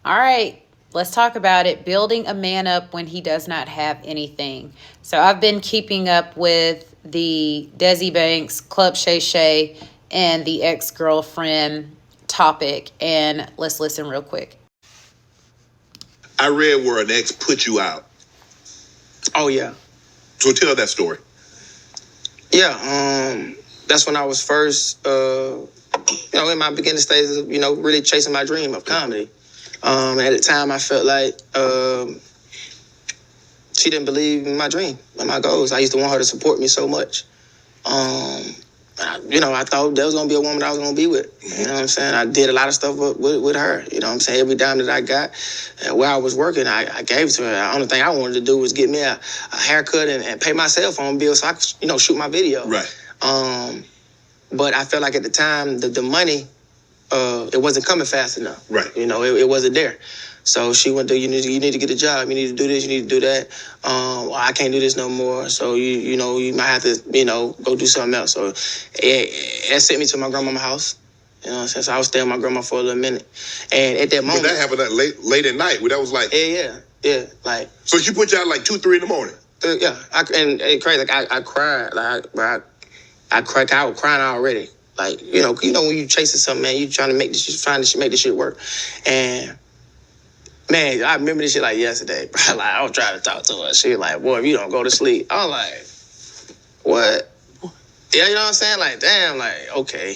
All right, let's talk about it. Building a man up when he does not have anything. So I've been keeping up with the Desi Banks, Club Shay Shay, and the ex-girlfriend topic. And let's listen real quick. I read where an ex put you out. Oh, yeah. So tell that story. Yeah, that's when I was first, in my beginning stages of, really chasing my dream of comedy. At the time, I felt like she didn't believe in my dream and my goals. I used to want her to support me so much. I thought there was going to be a woman I was going to be with. You know what I'm saying? I did a lot of stuff with her. You know what I'm saying? Every dime that I got, where I was working, I gave to her. The only thing I wanted to do was get me a haircut and pay my cell phone bill so I could, shoot my video. Right. But I felt like at the time, the money, it wasn't coming fast enough. Right. It wasn't there. So she went to, you need to get a job. You need to do this. You need to do that. I can't do this no more. So, you might have to, go do something else. So it sent me to my grandmama's house. You know what I'm saying? So I was staying with my grandma for a little minute. And at that moment. But that happened late at night. That was like. Yeah. Like. So she put you out like 2, 3 in the morning? Yeah. And it's crazy. Like, I cried. Like, I cried. I was crying already. Like, when you chasing something, man, you trying to make this shit work. And. Man, I remember this shit like yesterday, bro. Like, I was trying to talk to her. She was like, boy, if you don't go to sleep. I was like, what? Yeah, you know what I'm saying? Like, damn, like, okay.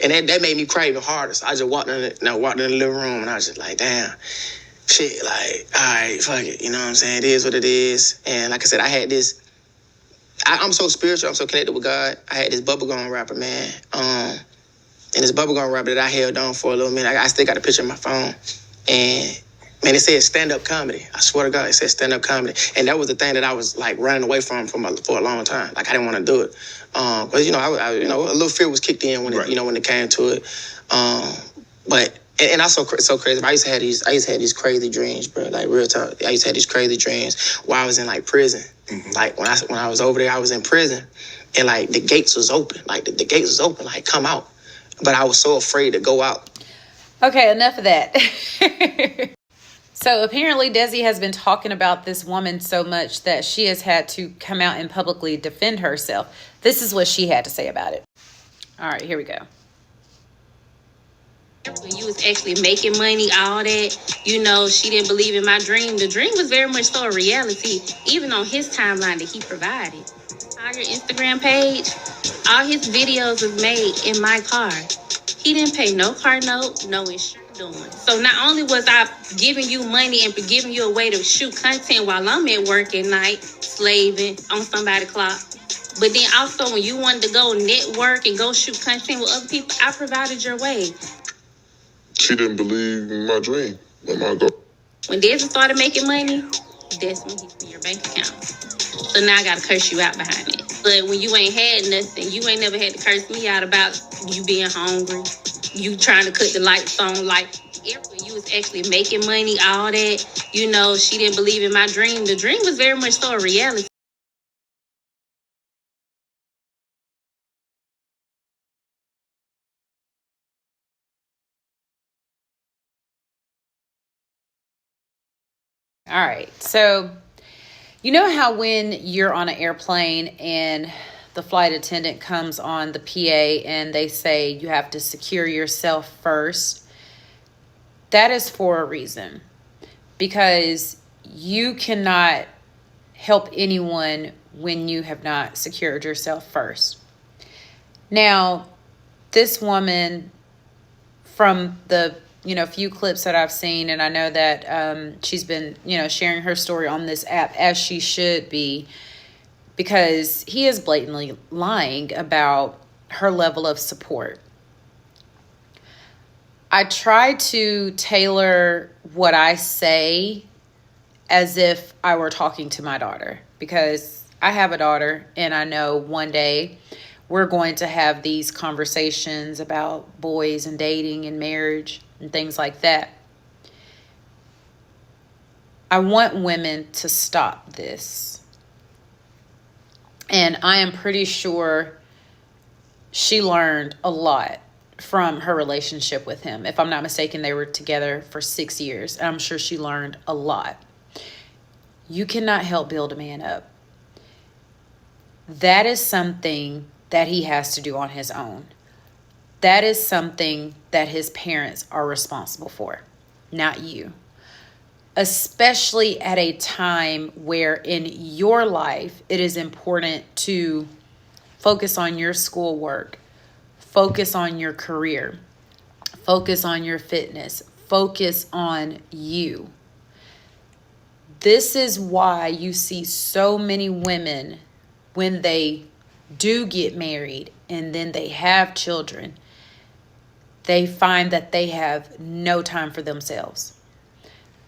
And that made me cry even harder. So I just walked in the living room, and I was just like, damn. Shit, like, all right, fuck it. You know what I'm saying? It is what it is. And like I said, I had this, I'm so spiritual. I'm so connected with God. I had this bubblegum rapper, man. And this bubblegum rapper that I held on for a little minute. I still got a picture on my phone. And man, it said stand-up comedy. I swear to God, it said stand-up comedy. And that was the thing that I was, like, running away from for a long time. Like, I didn't want to do it. Because, I a little fear was kicked in when it came to it. But I so crazy. I used to have these crazy dreams, bro. Like, real talk. I used to have these crazy dreams while I was in, like, prison. Mm-hmm. Like, when I was over there, I was in prison. And, like, the gates was open. Like, the gates was open. Like, come out. But I was so afraid to go out. Okay, enough of that. So apparently Desi has been talking about this woman so much that she has had to come out and publicly defend herself. This is what she had to say about it. All right, here we go. When you was actually making money, all that, she didn't believe in my dream. The dream was very much so a reality, even on his timeline that he provided. On your Instagram page, all his videos was made in my car. He didn't pay no car note, no insurance. Doing. So not only was I giving you money and giving you a way to shoot content while I'm at work at night, slaving on somebody's clock, but then also when you wanted to go network and go shoot content with other people, I provided your way. She didn't believe in my dream and my goal. When Desi started making money, that's when he put your bank account. So now I got to curse you out behind it. But when you ain't had nothing, you ain't never had to curse me out about you being hungry, you trying to cut the lights on, like, when you was actually making money, all that, she didn't believe in my dream. The dream was very much so a reality. All right, so you know how when you're on an airplane and the flight attendant comes on the PA and they say you have to secure yourself first? That is for a reason, because you cannot help anyone when you have not secured yourself first. Now, this woman, from the few clips that I've seen, and I know that she's been sharing her story on this app, as she should be, because he is blatantly lying about her level of support. I try to tailor what I say as if I were talking to my daughter, because I have a daughter and I know one day we're going to have these conversations about boys and dating and marriage and things like that. I want women to stop this. And I am pretty sure she learned a lot from her relationship with him. If I'm not mistaken, they were together for 6 years. And I'm sure she learned a lot. You cannot help build a man up. That is something that he has to do on his own. That is something that his parents are responsible for, not you. Especially at a time where in your life, it is important to focus on your schoolwork, focus on your career, focus on your fitness, focus on you. This is why you see so many women, when they do get married and then they have children, they find that they have no time for themselves.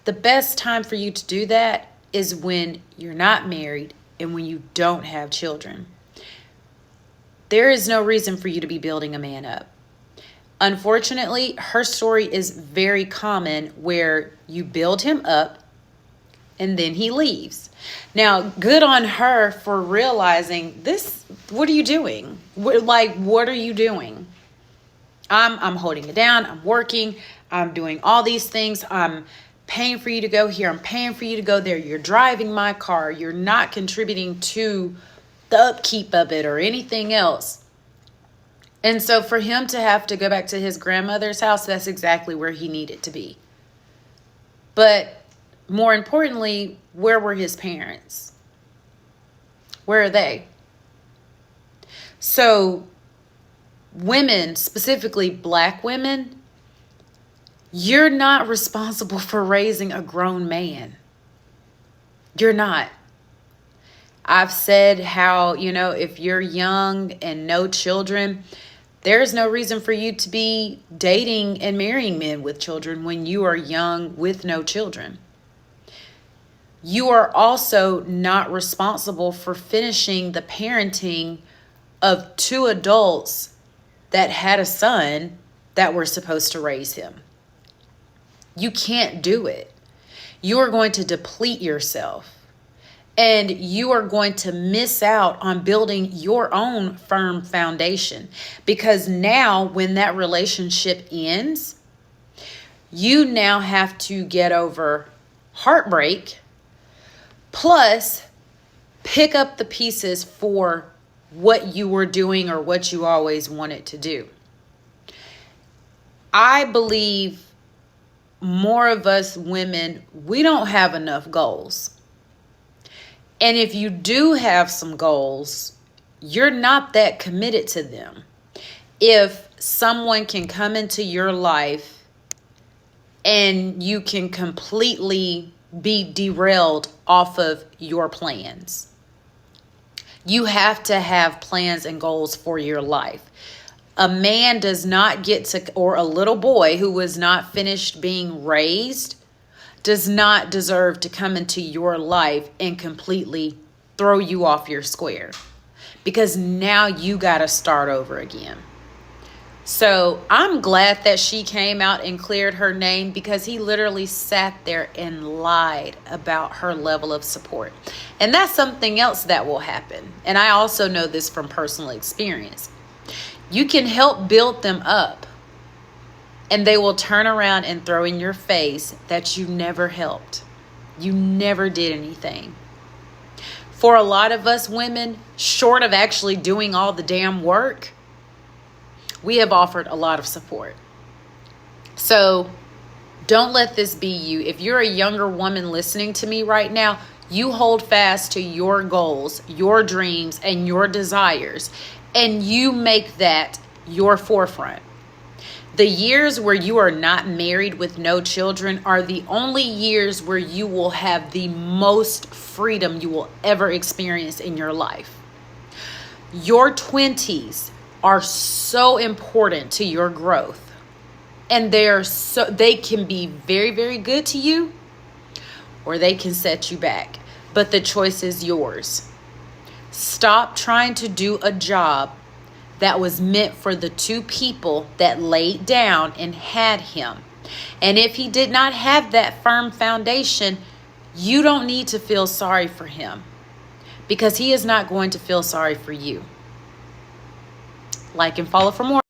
The best time for you to do that is when you're not married and when you don't have children. There is no reason for you to be building a man up. Unfortunately, her story is very common, where you build him up and then he leaves. Now, good on her for realizing this. What are you doing? What are you doing? I'm holding it down. I'm working. I'm doing all these things. I'm paying for you to go here. I'm paying for you to go there. You're driving my car. You're not contributing to the upkeep of it or anything else. And so for him to have to go back to his grandmother's house, that's exactly where he needed to be. But more importantly, where were his parents? Where are they? So women, specifically Black women, you're not responsible for raising a grown man. You're not. I've said how, if you're young and no children, there's no reason for you to be dating and marrying men with children when you are young with no children. You are also not responsible for finishing the parenting of 2 adults that had a son that were supposed to raise him. You can't do it. You are going to deplete yourself. And you are going to miss out on building your own firm foundation. Because now when that relationship ends, you now have to get over heartbreak, plus pick up the pieces for what you were doing or what you always wanted to do. I believe more of us women, we don't have enough goals. And if you do have some goals, you're not that committed to them. If someone can come into your life and you can completely be derailed off of your plans. You have to have plans and goals for your life. A man does not get to, or a little boy who was not finished being raised, does not deserve to come into your life and completely throw you off your square, because now you got to start over again. So I'm glad that she came out and cleared her name, because he literally sat there and lied about her level of support. And that's something else that will happen. And I also know this from personal experience. You can help build them up, and they will turn around and throw in your face that you never helped. You never did anything. For a lot of us women, short of actually doing all the damn work, we have offered a lot of support. So don't let this be you. If you're a younger woman listening to me right now, you hold fast to your goals, your dreams, and your desires, and you make that your forefront. The years where you are not married with no children are the only years where you will have the most freedom you will ever experience in your life. Your 20s are so important to your growth, and they can be very, very good to you, or they can set you back. But the choice is yours. Stop trying to do a job that was meant for the 2 people that laid down and had him. And if he did not have that firm foundation, you don't need to feel sorry for him, because he is not going to feel sorry for you. Like and follow for more.